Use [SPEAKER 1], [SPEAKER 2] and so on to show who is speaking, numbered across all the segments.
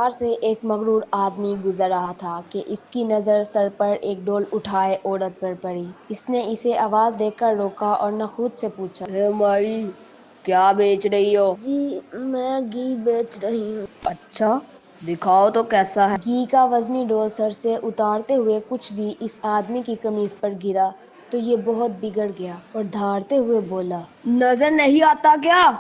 [SPEAKER 1] بازار سے ایک مغرور آدمی گزر رہا تھا کہ اس کی نظر سر پر ایک ڈول اٹھائے عورت پر پڑی۔ اس نے اسے آواز دے کر روکا اور نخوت سے پوچھا،
[SPEAKER 2] اے مائی، کیا بیچ رہی ہو؟
[SPEAKER 1] جی میں گھی بیچ رہی ہوں۔
[SPEAKER 2] اچھا، دکھاؤ تو کیسا ہے؟
[SPEAKER 1] گھی کا وزنی ڈول سر سے اتارتے ہوئے کچھ گھی اس آدمی کی قمیض پر گرا تو یہ بہت بگڑ گیا اور دھاڑتے ہوئے بولا،
[SPEAKER 2] نظر نہیں آتا کیا؟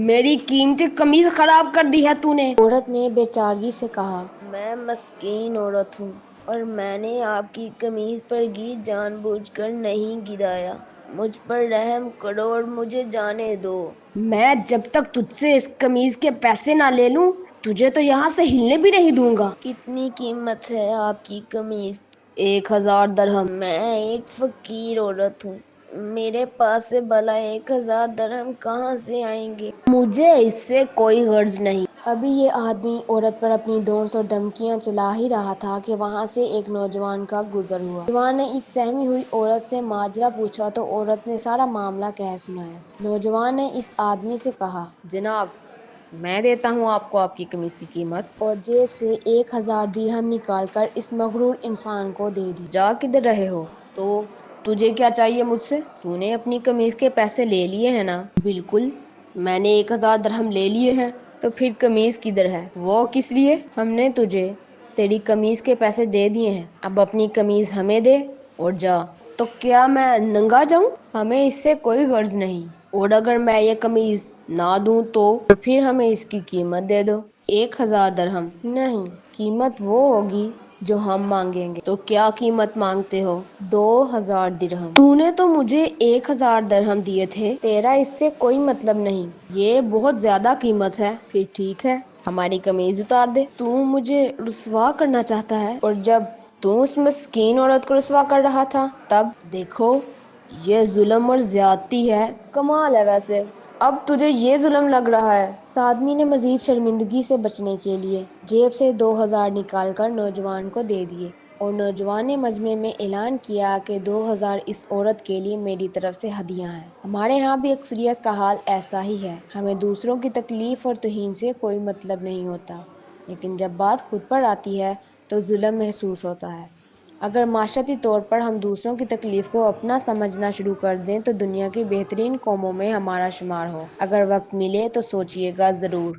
[SPEAKER 2] میری قیمتی قمیض خراب کر دی ہے تو نے۔
[SPEAKER 1] عورت نے بے چارگی سے کہا، میں مسکین عورت ہوں اور میں نے آپ کی قمیض پر گھی جان بوجھ کر نہیں گرایا، مجھ پر رحم کرو اور مجھے جانے دو۔
[SPEAKER 2] میں جب تک تجھ سے اس قمیض کے پیسے نہ لے لوں تجھے تو یہاں سے ہلنے بھی نہیں دوں گا۔
[SPEAKER 1] کتنی قیمت ہے آپ کی قمیض؟
[SPEAKER 2] 1000 درہم۔
[SPEAKER 1] میں ایک فقیر عورت ہوں، میرے پاس سے بھلا 1000 درہم کہاں سے آئیں گے؟
[SPEAKER 2] مجھے اس سے کوئی غرض نہیں۔
[SPEAKER 1] ابھی یہ آدمی عورت پر اپنی دونس اور دھمکیاں چلا ہی رہا تھا کہ وہاں سے ایک نوجوان کا گزر ہوا۔ نوجوان نے اس سہمی ہوئی عورت سے ماجرا پوچھا تو عورت نے سارا معاملہ کہہ سنایا۔ نوجوان نے اس آدمی سے کہا،
[SPEAKER 2] جناب میں دیتا ہوں آپ کو آپ کی قمیض کی قیمت،
[SPEAKER 1] اور جیب سے 1000 درہم نکال کر اس مغرور انسان کو دے دی۔
[SPEAKER 2] جا کدھر رہے ہو؟ تو تجھے کیا چاہیے مجھ سے؟ تو نے اپنی قمیض کے پیسے لے لیے ہیں نا؟ بالکل، میں نے 1000 درہم لے لیے ہیں۔ تو پھر قمیض کدھر ہے؟ وہ کس لیے؟ ہم نے تجھے تیری قمیض کے پیسے دے دیے ہیں، اب اپنی قمیض ہمیں دے اور جا۔ تو کیا میں ننگا جاؤں؟ ہمیں اس سے کوئی غرض نہیں، اور اگر میں یہ قمیض نہ دوں تو پھر ہمیں اس کی قیمت دے دو۔ 1000 درہم؟
[SPEAKER 1] نہیں، قیمت وہ ہوگی جو ہم مانگیں گے۔
[SPEAKER 2] تو کیا قیمت مانگتے ہو؟
[SPEAKER 1] 2000 درہم۔
[SPEAKER 2] تو نے تو مجھے 1000 درہم دیے تھے۔
[SPEAKER 1] تیرا اس سے کوئی مطلب نہیں۔
[SPEAKER 2] یہ بہت زیادہ قیمت ہے۔ پھر ٹھیک ہے، ہماری قمیض اتار دے۔
[SPEAKER 1] تو مجھے رسوا کرنا چاہتا ہے؟
[SPEAKER 2] اور جب تو اس مسکین عورت کو رسوا کر رہا تھا تب؟ دیکھو یہ ظلم اور زیادتی ہے۔
[SPEAKER 1] کمال ہے ویسے،
[SPEAKER 2] اب تجھے یہ ظلم لگ رہا ہے؟
[SPEAKER 1] اس آدمی نے مزید شرمندگی سے بچنے کے لیے جیب سے 2000 نکال کر نوجوان کو دے دیے، اور نوجوان نے مجمع میں اعلان کیا کہ 2000 اس عورت کے لیے میری طرف سے ہدیہ ہیں۔ ہمارے ہاں بھی اکثریت کا حال ایسا ہی ہے، ہمیں دوسروں کی تکلیف اور توہین سے کوئی مطلب نہیں ہوتا، لیکن جب بات خود پر آتی ہے تو ظلم محسوس ہوتا ہے۔ اگر معاشرتی طور پر ہم دوسروں کی تکلیف کو اپنا سمجھنا شروع کر دیں تو دنیا کی بہترین قوموں میں ہمارا شمار ہو۔ اگر وقت ملے تو سوچئے گا ضرور۔